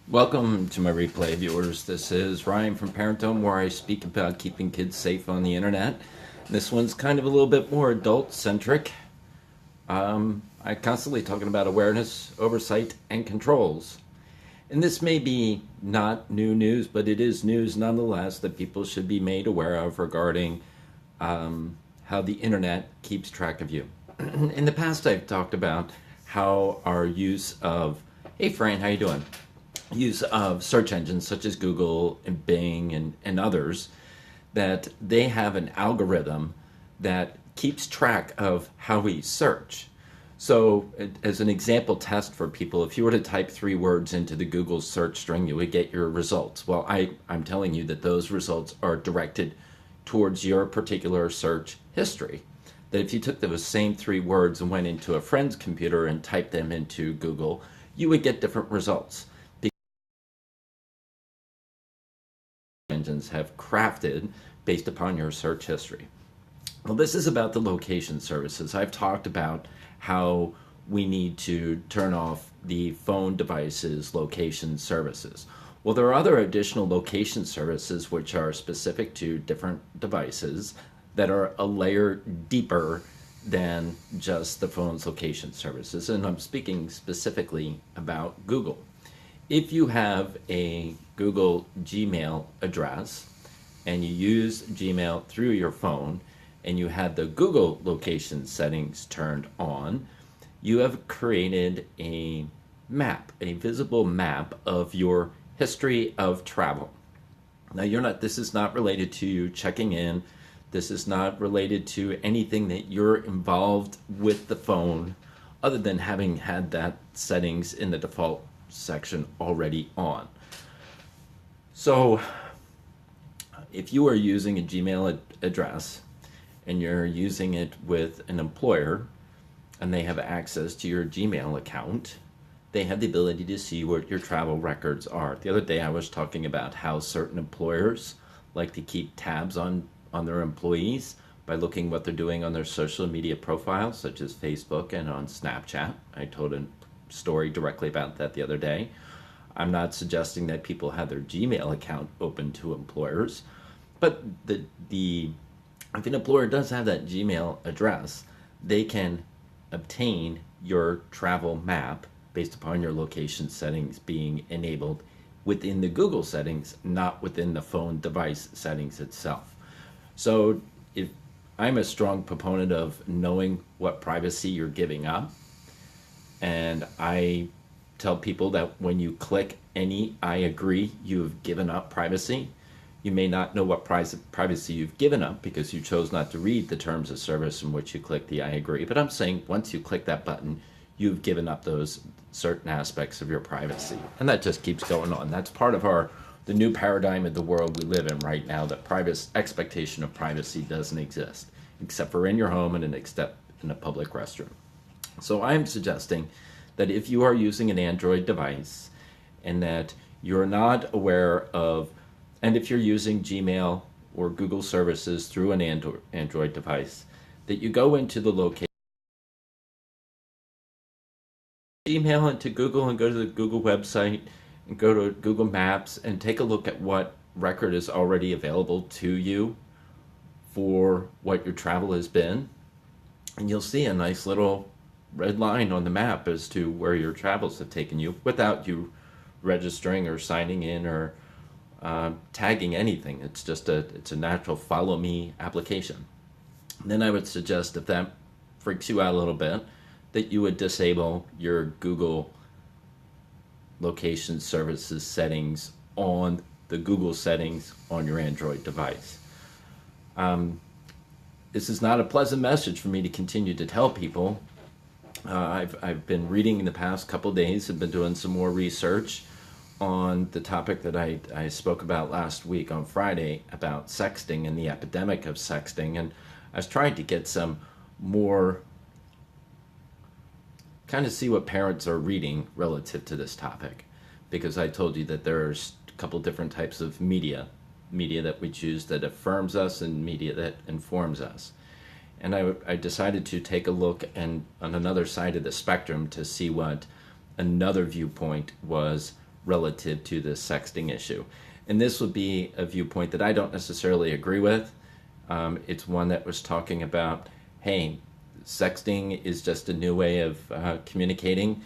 Welcome to my replay viewers. This is Ryan from Parent Home, where I speak about keeping kids safe on the internet. This one's kind of a little bit more adult-centric. I'm constantly talking about awareness, oversight, and controls. And this may be not new news, but it is news nonetheless that people should be made aware of regarding how the internet keeps track of you. In the past, I've talked about how our use of, hey Fran, how you doing? Use of search engines such as Google and Bing and others, that they have an algorithm that keeps track of how we search. So as an example test for people, if you were to type 3 words into the Google search string, you would get your results. Well, I'm telling you that those results are directed towards your particular search history. That if you took those same 3 words and went into a friend's computer and typed them into Google, you would get different results. Engines have crafted based upon your search history. Well, this is about the location services. I've talked about how we need to turn off the phone devices location services. Well, there are other additional location services which are specific to different devices that are a layer deeper than just the phone's location services, and I'm speaking specifically about Google. If you have a Google Gmail address and you use Gmail through your phone and you had the Google location settings turned on, you have created a map, a visible map of your history of travel. Now this is not related to you checking in. This is not related to anything that you're involved with the phone other than having had that settings in the default section already on. So if you are using a Gmail address and you're using it with an employer and they have access to your Gmail account, they have the ability to see what your travel records are. The other day I was talking about how certain employers like to keep tabs on their employees by looking what they're doing on their social media profiles, such as Facebook and on Snapchat. I told a story directly about that the other day. I'm not suggesting that people have their Gmail account open to employers, but if an employer does have that Gmail address, they can obtain your travel map based upon your location settings being enabled within the Google settings, not within the phone device settings itself. So if I'm a strong proponent of knowing what privacy you're giving up, and I tell people that when you click any I agree, you've given up privacy. You may not know what privacy you've given up because you chose not to read the terms of service in which you click the I agree. But I'm saying once you click that button, you've given up those certain aspects of your privacy. And that just keeps going on. That's part of the new paradigm of the world we live in right now, that expectation of privacy doesn't exist, except for in your home and except in a public restroom. So I'm suggesting that if you are using an Android device and that you're not aware of, and if you're using Gmail or Google services through an Android device, that you go into the location, Gmail into Google and go to the Google website and go to Google Maps and take a look at what record is already available to you for what your travel has been. And you'll see a nice little red line on the map as to where your travels have taken you without you registering or signing in or tagging anything. It's a natural follow me application. And then I would suggest, if that freaks you out a little bit, that you would disable your Google location services settings on the Google settings on your Android device. This is not a pleasant message for me to continue to tell people. I've been reading in the past couple days, have been doing some more research on the topic that I spoke about last week on Friday about sexting and the epidemic of sexting, and I was trying to get some more, kind of see what parents are reading relative to this topic, because I told you that there's a couple different types of media that we choose that affirms us and media that informs us. And I decided to take a look on another side of the spectrum to see what another viewpoint was relative to this sexting issue. And this would be a viewpoint that I don't necessarily agree with. It's one that was talking about, hey, sexting is just a new way of communicating.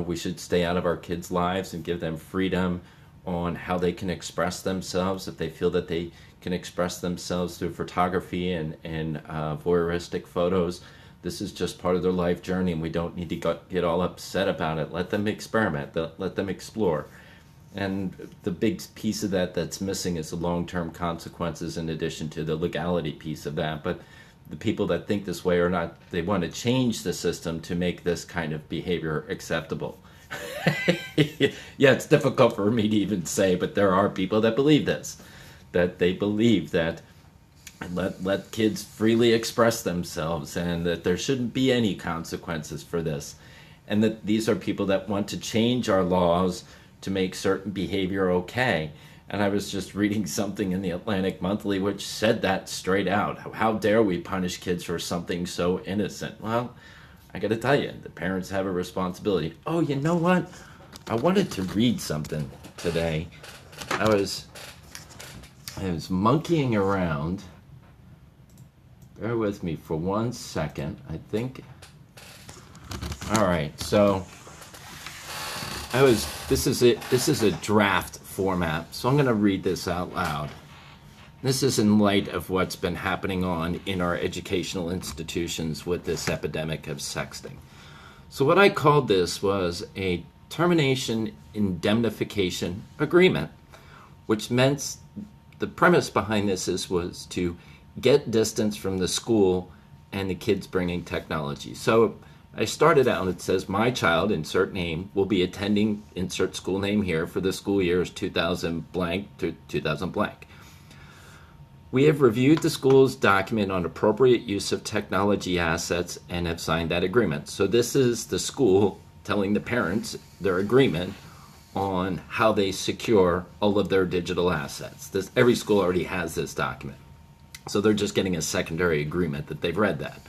We should stay out of our kids' lives and give them freedom on how they can express themselves. If they feel that they can express themselves through photography and voyeuristic photos, this is just part of their life journey, and we don't need to get all upset about it. Let them experiment, let them explore. And the big piece of that that's missing is the long-term consequences in addition to the legality piece of that. But the people that think this way are not, they want to change the system to make this kind of behavior acceptable. Yeah, it's difficult for me to even say, but there are people that believe this, that they believe that let kids freely express themselves and that there shouldn't be any consequences for this. And that these are people that want to change our laws to make certain behavior okay. And I was just reading something in the Atlantic Monthly which said that straight out. How dare we punish kids for something so innocent? Well, I got to tell you, the parents have a responsibility. Oh, you know what? I wanted to read something today. I was monkeying around. Bear with me for 1 second. I think. All right, so this is a draft format, so I'm going to read this out loud. This is in light of what's been happening in our educational institutions with this epidemic of sexting. So what I called this was a termination indemnification agreement, which meant the premise behind this was to get distance from the school and the kids bringing technology. So I started out, it says, my child, insert name, will be attending, insert school name here, for the school years 2000 blank to 2000 blank. We have reviewed the school's document on appropriate use of technology assets and have signed that agreement. So this is the school telling the parents their agreement on how they secure all of their digital assets. Every school already has this document. So they're just getting a secondary agreement that they've read that.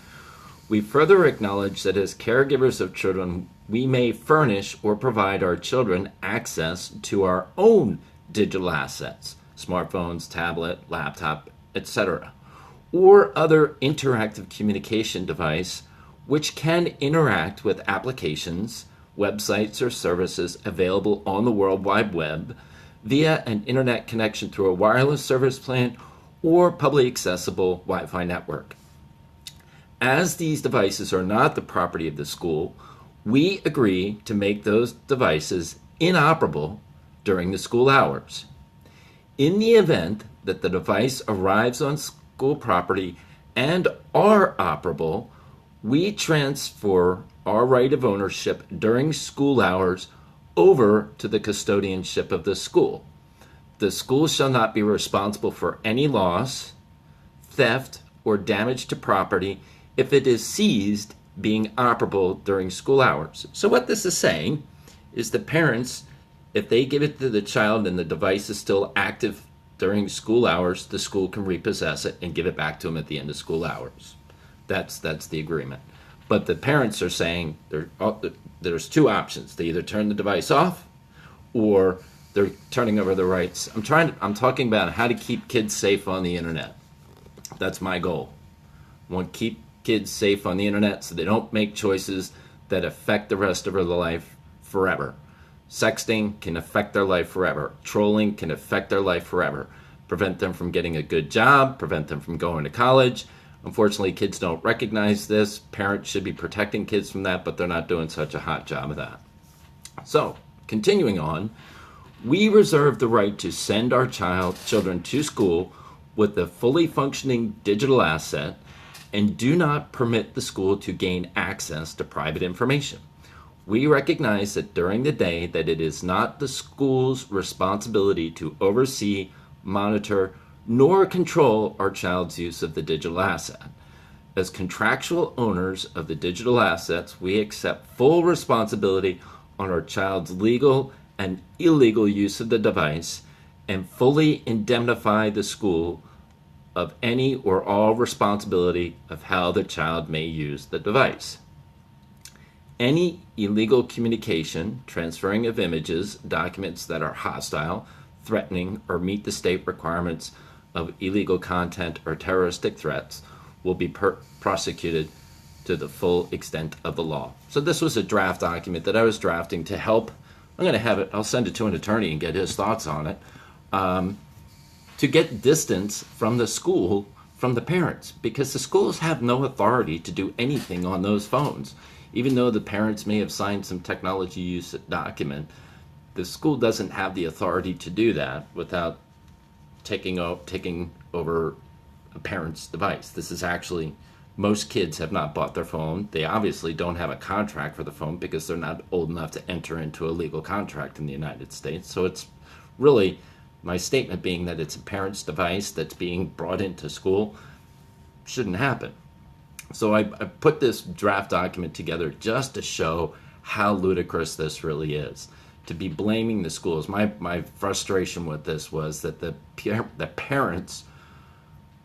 We further acknowledge that as caregivers of children, we may furnish or provide our children access to our own digital assets, smartphones, tablet, laptop, etc., or other interactive communication device which can interact with applications, websites, or services available on the World Wide Web via an internet connection through a wireless service plan or publicly accessible Wi-Fi network. As these devices are not the property of the school, we agree to make those devices inoperable during the school hours. In the event that the device arrives on school property and are operable, we transfer our right of ownership during school hours over to the custodianship of the school. The school shall not be responsible for any loss, theft, or damage to property if it is seized being operable during school hours. So what this is saying is the parents, if they give it to the child and the device is still active during school hours, the school can repossess it and give it back to them at the end of school hours. That's the agreement. But the parents are saying there's two options. They either turn the device off or they're turning over the rights. I'm talking about how to keep kids safe on the internet. That's my goal. I want to keep kids safe on the internet so they don't make choices that affect the rest of their life forever. Sexting can affect their life forever. Trolling can affect their life forever. Prevent them from getting a good job, prevent them from going to college. Unfortunately, kids don't recognize this. Parents should be protecting kids from that, but they're not doing such a hot job of that. So, continuing on, we reserve the right to send our children to school with a fully functioning digital asset and do not permit the school to gain access to private information. We recognize that during the day that it is not the school's responsibility to oversee, monitor, nor control our child's use of the digital asset. As contractual owners of the digital assets, we accept full responsibility on our child's legal and illegal use of the device and fully indemnify the school of any or all responsibility of how the child may use the device. Any illegal communication, transferring of images, documents that are hostile, threatening, or meet the state requirements of illegal content or terroristic threats will be prosecuted to the full extent of the law. So this was a draft document that I was drafting to help. I'm going to have it, I'll send it to an attorney and get his thoughts on it, to get distance from the school, from the parents, because the schools have no authority to do anything on those phones. Even though the parents may have signed some technology use document, the school doesn't have the authority to do that without taking over a parent's device. This is actually, most kids have not bought their phone. They obviously don't have a contract for the phone because they're not old enough to enter into a legal contract in the United States. So it's really, my statement being that it's a parent's device that's being brought into school shouldn't happen. So I put this draft document together just to show how ludicrous this really is. To be blaming the schools. My frustration with this was that the parents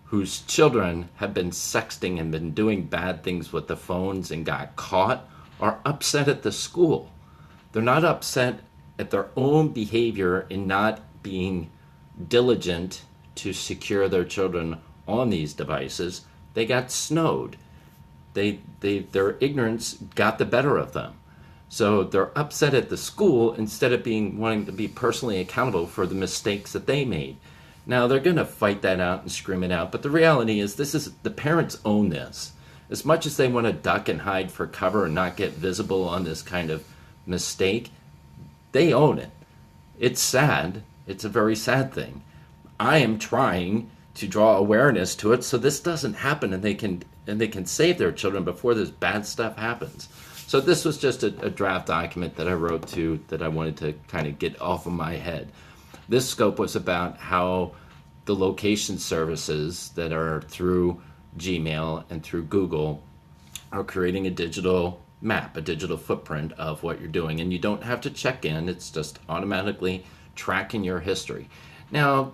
whose children have been sexting and been doing bad things with the phones and got caught are upset at the school. They're not upset at their own behavior in not being diligent to secure their children on these devices. They got snowed. Their ignorance got the better of them. So they're upset at the school instead of wanting to be personally accountable for the mistakes that they made. Now they're going to fight that out and scream it out, but the reality is the parents own this. As much as they want to duck and hide for cover and not get visible on this kind of mistake, they own it. It's sad. It's a very sad thing. I am trying to draw awareness to it so this doesn't happen and they can save their children before this bad stuff happens. So this was just a draft document that I wrote that I wanted to kind of get off of my head. This scope was about how the location services that are through Gmail and through Google are creating a digital map, a digital footprint of what you're doing. And you don't have to check in. It's just automatically tracking your history. Now,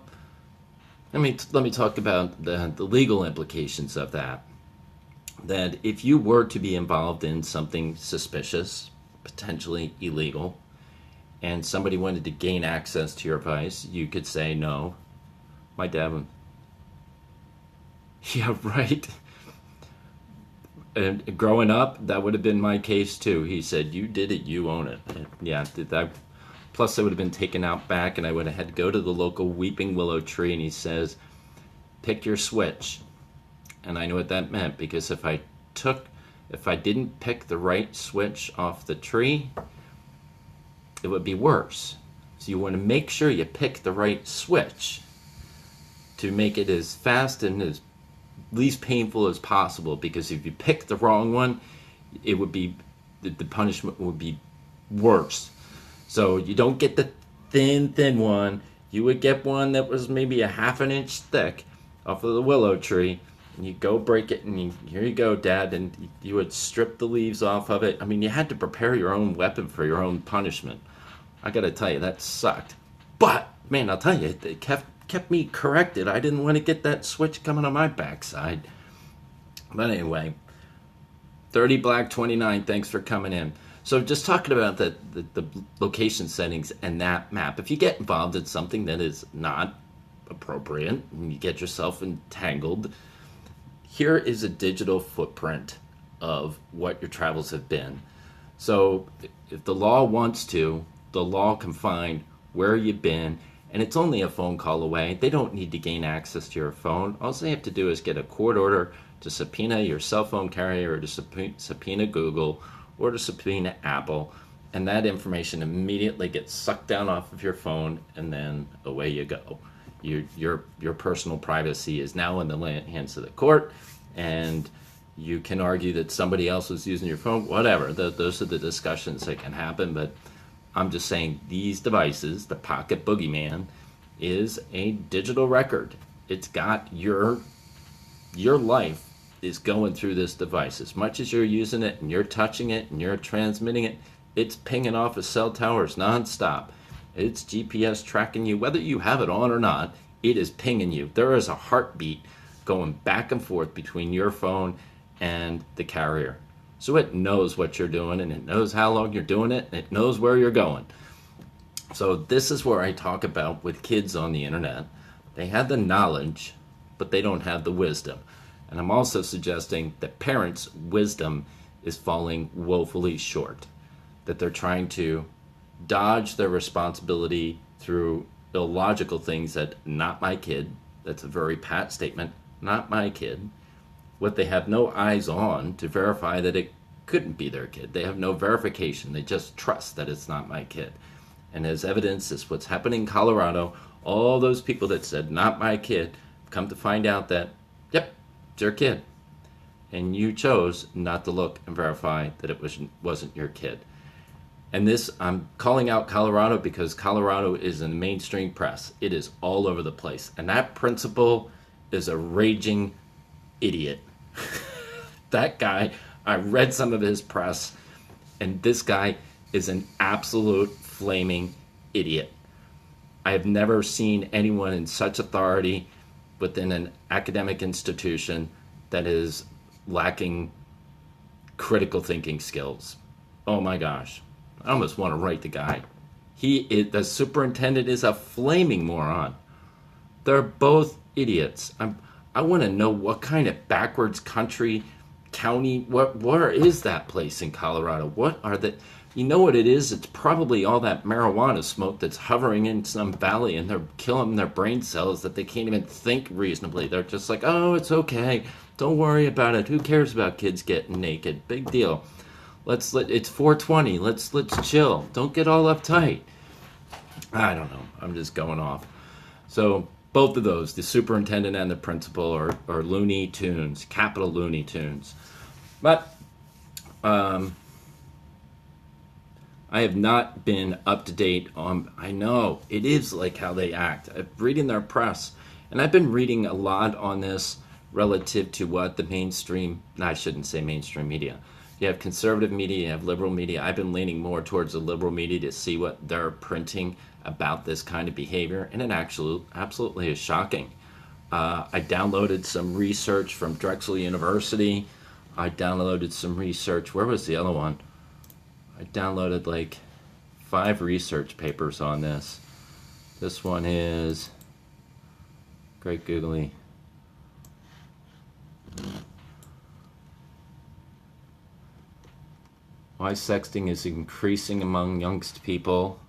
let me talk about the legal implications of that. That if you were to be involved in something suspicious, potentially illegal, and somebody wanted to gain access to your device, you could say, no, my dad. Yeah, right. And growing up, that would have been my case too. He said, you did it, you own it. And yeah, plus I would have been taken out back and I would have had to go to the local weeping willow tree, and he says, pick your switch. And I knew what that meant, because if I didn't pick the right switch off the tree, it would be worse. So you want to make sure you pick the right switch to make it as fast and as least painful as possible, because if you pick the wrong one, it would be, the punishment would be worse. So you don't get the thin one. You would get one that was maybe a half an inch thick off of the willow tree, and you go break it, and here you go, Dad, and you would strip the leaves off of it. I mean, you had to prepare your own weapon for your own punishment. I gotta tell you, that sucked. But, man, I'll tell you, it kept me corrected. I didn't want to get that switch coming on my backside. But anyway, 30 Black 29, thanks for coming in. So just talking about the location settings and that map. If you get involved in something that is not appropriate and you get yourself entangled, here is a digital footprint of what your travels have been. So if the law wants to, the law can find where you've been, and it's only a phone call away. They don't need to gain access to your phone. All they have to do is get a court order to subpoena your cell phone carrier, or to subpoena Google, or to subpoena Apple, and that information immediately gets sucked down off of your phone, and then away you go. Your personal privacy is now in the hands of the court, and you can argue that somebody else was using your phone, whatever. Those are the discussions that can happen, but I'm just saying these devices, the Pocket Boogeyman, is a digital record. It's got your life is going through this device. As much as you're using it and you're touching it and you're transmitting it, it's pinging off of cell towers nonstop. It's GPS tracking you. Whether you have it on or not, it is pinging you. There is a heartbeat going back and forth between your phone and the carrier. So it knows what you're doing, and it knows how long you're doing it, and it knows where you're going. So this is where I talk about with kids on the internet. They have the knowledge, but they don't have the wisdom. And I'm also suggesting that parents' wisdom is falling woefully short, that they're trying to dodge their responsibility through illogical things that not my kid, that's a very pat statement, not my kid, what they have no eyes on to verify that it couldn't be their kid. They have no verification. They just trust that it's not my kid. And as evidence is what's happening in Colorado, all those people that said, not my kid, come to find out that, yep, it's your kid. And you chose not to look and verify that it wasn't your kid. And this, I'm calling out Colorado because Colorado is in the mainstream press. It is all over the place. And that principal is a raging idiot. That guy, I read some of his press, and this guy is an absolute flaming idiot. I have never seen anyone in such authority within an academic institution that is lacking critical thinking skills. Oh my gosh. I almost want to write the guy. The superintendent is a flaming moron. They're both idiots. I want to know what kind of backwards country, county, where is that place in Colorado? What are the, you know what it is? It's probably all that marijuana smoke that's hovering in some valley, and they're killing their brain cells that they can't even think reasonably. They're just like, oh, it's okay. Don't worry about it. Who cares about kids getting naked? Big deal. It's 420. Let's chill. Don't get all uptight. I don't know. I'm just going off. So both of those, the superintendent and the principal, are Looney Tunes, capital Looney Tunes. But I have not been up to date on, I know, it is like how they act. I'm reading their press, and I've been reading a lot on this relative to what the mainstream, I shouldn't say mainstream media. You have conservative media, you have liberal media. I've been leaning more towards the liberal media to see what they're printing about this kind of behavior, and it absolutely is shocking. I downloaded some research from Drexel University. I downloaded some research, where was the other one? I downloaded like 5 research papers on this. This one is, great googly. Why sexting is increasing among youngest people.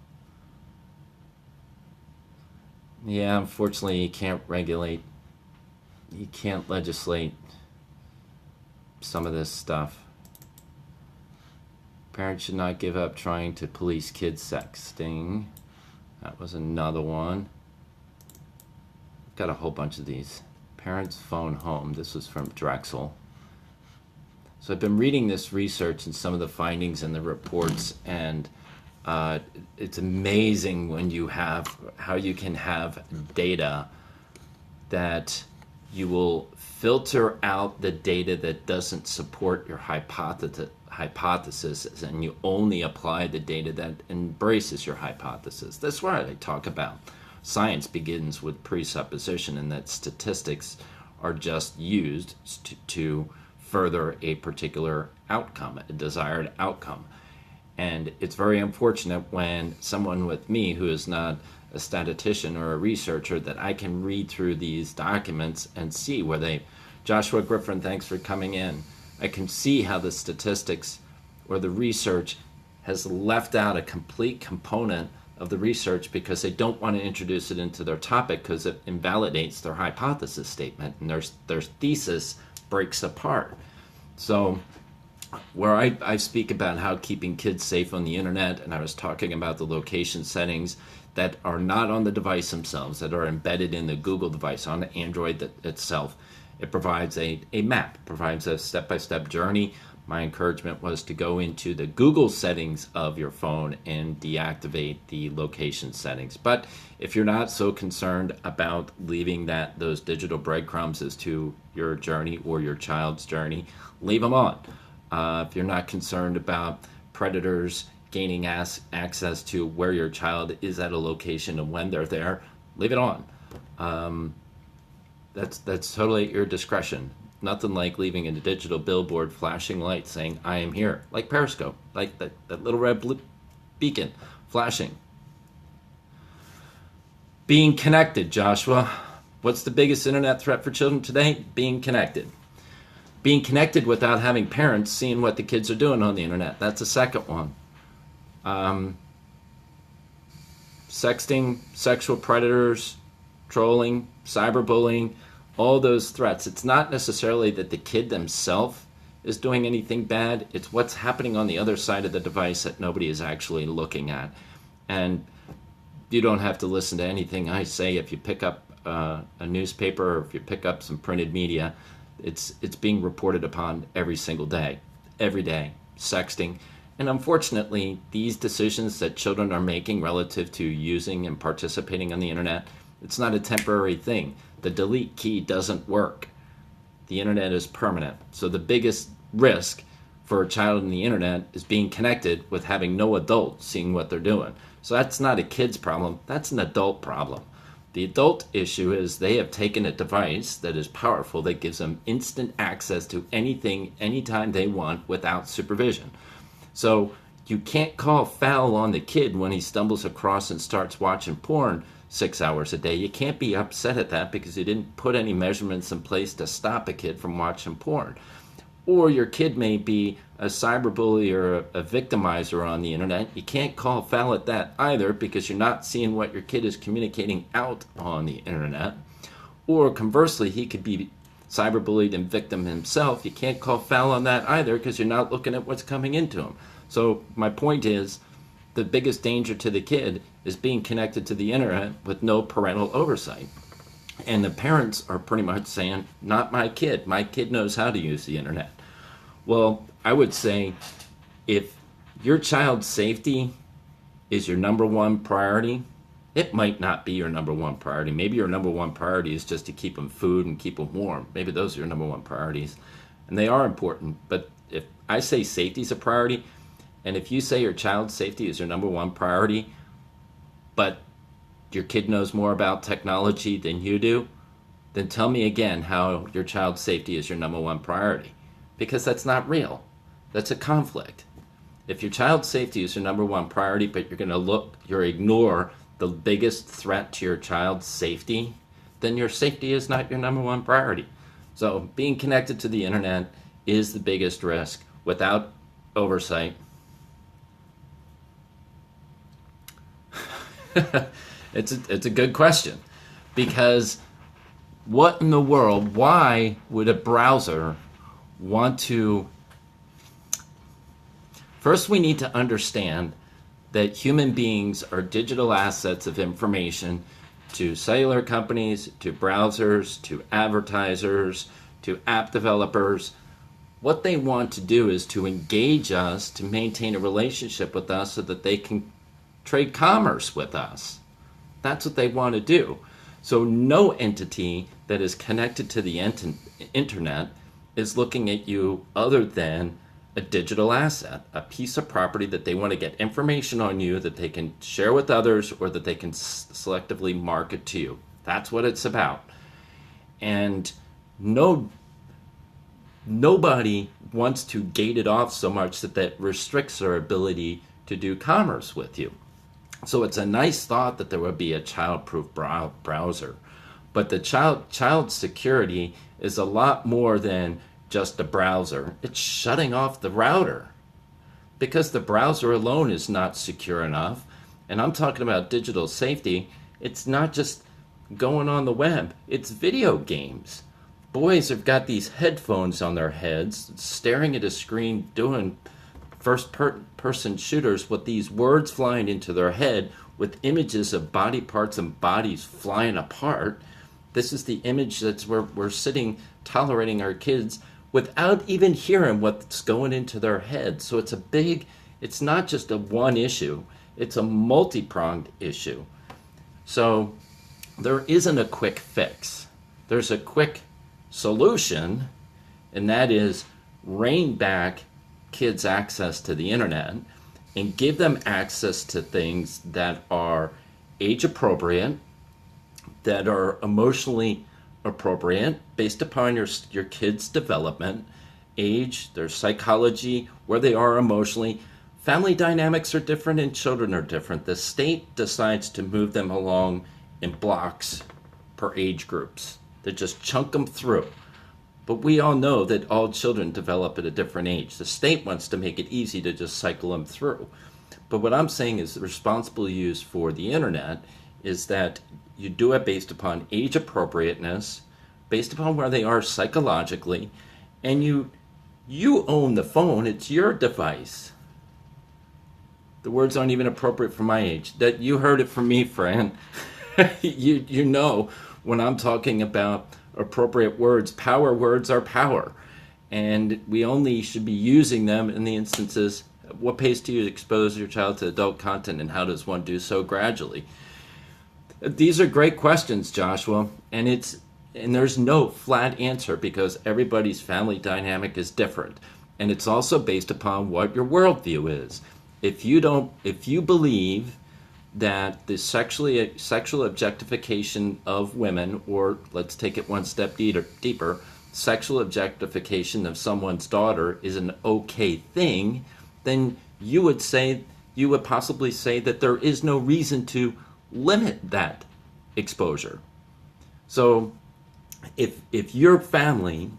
Yeah, unfortunately you can't regulate, you can't legislate some of this stuff. Parents should not give up trying to police kids sexting. That was another one. Got a whole bunch of these. Parents phone home. This was from Drexel. So I've been reading this research and some of the findings in the reports, and it's amazing when you have how you can have data that you will filter out the data that doesn't support your hypothesis, and you only apply the data that embraces your hypothesis. That's what I talk about. Science begins with presupposition, and that statistics are just used to further a particular outcome, a desired outcome. And it's very unfortunate when someone with me who is not a statistician or a researcher, that I can read through these documents and see where they, Joshua Griffin, thanks for coming in. I can see how the statistics or the research has left out a complete component of the research because they don't want to introduce it into their topic because it invalidates their hypothesis statement, and their thesis breaks apart. So where I speak about how keeping kids safe on the internet, and I was talking about the location settings that are not on the device themselves, that are embedded in the Google device, on the Android itself. It provides a map, provides a step-by-step journey. My encouragement was to go into the Google settings of your phone and deactivate the location settings. But if you're not so concerned about leaving those digital breadcrumbs as to your journey or your child's journey, leave them on. If you're not concerned about predators gaining access to where your child is at a location and when they're there, leave it on. That's totally at your discretion. nothing like leaving a digital billboard flashing light saying, I am here, like Periscope, like that little red beacon flashing. Being connected, Joshua. What's the biggest internet threat for children today? Being connected. Being connected without having parents seeing what the kids are doing on the internet. That's a second one. Sexting, sexual predators, trolling, cyberbullying, all those threats. It's not necessarily that the kid themselves is doing anything bad. It's what's happening on the other side of the device that nobody is actually looking at. And you don't have to listen to anything I say. If you pick up a newspaper, or if you pick up some printed media, it's being reported upon every single day, every day, sexting. And unfortunately, these decisions that children are making relative to using and participating on the internet, it's not a temporary thing. The delete key doesn't work. The internet is permanent. So the biggest risk for a child on the internet is being connected with having no adult seeing what they're doing. So that's not a kid's problem, that's an adult problem. The adult issue is they have taken a device that is powerful, that gives them instant access to anything, anytime they want without supervision. So you can't call foul on the kid when he stumbles across and starts watching porn 6 hours a day. You can't be upset at that because you didn't put any measurements in place to stop a kid from watching porn. Or your kid may be a cyberbully or a victimizer on the internet. You can't call foul at that either because you're not seeing what your kid is communicating out on the internet. Or conversely, he could be cyberbullied and victim himself. You can't call foul on that either because you're not looking at what's coming into him. So my point is, the biggest danger to the kid is being connected to the internet with no parental oversight. And the parents are pretty much saying, not my kid. My kid knows how to use the internet. Well, I would say if your child's safety is your number one priority, it might not be your number one priority. Maybe your number one priority is just to keep them food and keep them warm. Maybe those are your number one priorities. And they are important. But if I say safety is a priority, and if you say your child's safety is your number one priority, but your kid knows more about technology than you do, then tell me again how your child's safety is your number one priority. Because that's not real. That's a conflict. If your child's safety is your number one priority, but you're ignore the biggest threat to your child's safety, then your safety is not your number one priority. So being connected to the internet is the biggest risk without oversight. It's a good question, because what in the world, why would a browser want to... First, we need to understand that human beings are digital assets of information to cellular companies, to browsers, to advertisers, to app developers. What they want to do is to engage us, to maintain a relationship with us so that they can trade commerce with us. That's what they want to do. So no entity that is connected to the internet is looking at you other than a digital asset, a piece of property that they want to get information on you that they can share with others or that they can selectively market to you. That's what it's about. And nobody wants to gate it off so much that restricts their ability to do commerce with you. So it's a nice thought that there would be a child-proof browser. But the child security is a lot more than just a browser. It's shutting off the router, because the browser alone is not secure enough. And I'm talking about digital safety. It's not just going on the web. It's video games. Boys have got these headphones on their heads, staring at a screen, doing first-person shooters with these words flying into their head with images of body parts and bodies flying apart. This is the image that's where we're sitting tolerating our kids without even hearing what's going into their head. So it's not just a one issue, it's a multi-pronged issue. So there isn't a quick fix. There's a quick solution, and that is rein back kids' access to the internet and give them access to things that are age appropriate, that are emotionally appropriate based upon your kid's development, age, their psychology, where they are emotionally. Family dynamics are different and children are different. The state decides to move them along in blocks per age groups. They just chunk them through. But we all know that all children develop at a different age. The state wants to make it easy to just cycle them through. But what I'm saying is the responsible use for the internet is that you do it based upon age appropriateness, based upon where they are psychologically, and you own the phone. It's your device. The words aren't even appropriate for my age. That you heard it from me, Fran. you know when I'm talking about appropriate words, power words are power. And we only should be using them in the instances, what pays to you to expose your child to adult content, and how does one do so gradually? These are great questions, Joshua, and there's no flat answer because everybody's family dynamic is different. And it's also based upon what your worldview is. If you believe that the sexual objectification of women, or let's take it one step deeper, sexual objectification of someone's daughter is an okay thing, then you would possibly say that there is no reason to limit that exposure. So if your family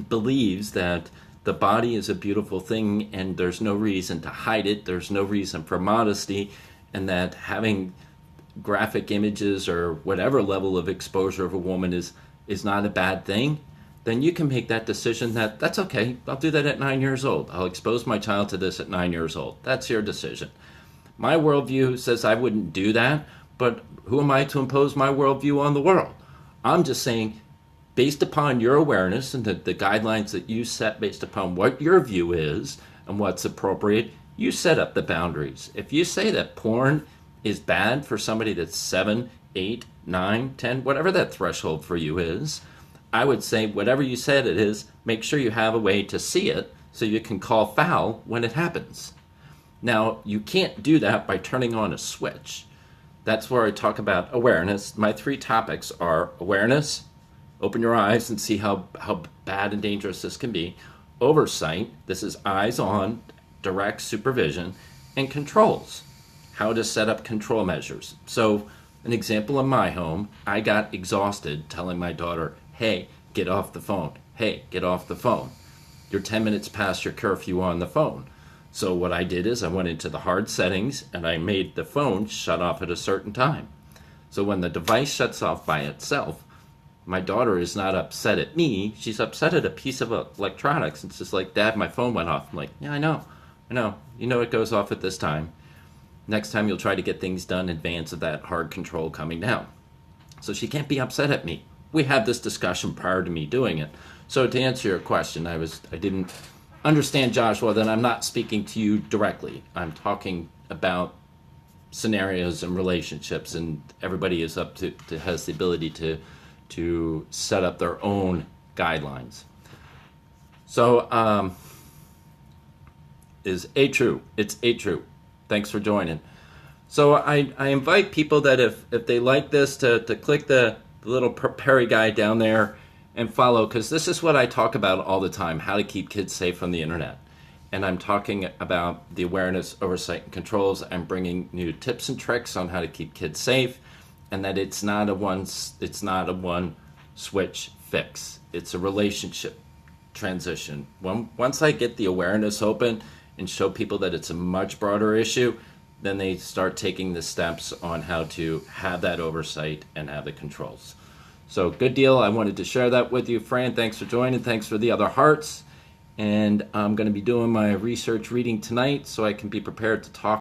believes that the body is a beautiful thing and there's no reason to hide it, there's no reason for modesty, and that having graphic images or whatever level of exposure of a woman is not a bad thing, then you can make that decision that's okay. I'll do that at 9 years old. I'll expose my child to this at 9 years old. That's your decision. My worldview says I wouldn't do that, but who am I to impose my worldview on the world? I'm just saying, based upon your awareness and the guidelines that you set based upon what your view is and what's appropriate, you set up the boundaries. If you say that porn is bad for somebody that's 7, 8, 9, 10, whatever that threshold for you is, I would say whatever you said it is, make sure you have a way to see it so you can call foul when it happens. Now, you can't do that by turning on a switch. That's where I talk about awareness. My 3 topics are awareness, open your eyes and see how bad and dangerous this can be. Oversight, this is eyes on, direct supervision, and controls, how to set up control measures. So an example in my home, I got exhausted telling my daughter, hey, get off the phone. Hey, get off the phone. You're 10 minutes past your curfew on the phone. So what I did is I went into the hard settings and I made the phone shut off at a certain time. So when the device shuts off by itself, my daughter is not upset at me. She's upset at a piece of electronics. It's just like, Dad, my phone went off. I'm like, yeah, I know. You know it goes off at this time. Next time you'll try to get things done in advance of that hard control coming down. So she can't be upset at me. We had this discussion prior to me doing it. So to answer your question, I didn't understand, Joshua, that I'm not speaking to you directly. I'm talking about scenarios and relationships, and everybody is has the ability to set up their own guidelines. So is A true? It's A true. Thanks for joining. So I invite people that if they like this to click the little Perry guy down there and follow, because this is what I talk about all the time, how to keep kids safe from the internet. And I'm talking about the awareness, oversight, and controls. I'm bringing new tips and tricks on how to keep kids safe, and that it's not a one switch fix. It's a relationship transition. Once I get the awareness open and show people that it's a much broader issue, then they start taking the steps on how to have that oversight and have the controls. So good deal. I wanted to share that with you, Fran. Thanks for joining. Thanks for the other hearts. And I'm going to be doing my research reading tonight so I can be prepared to talk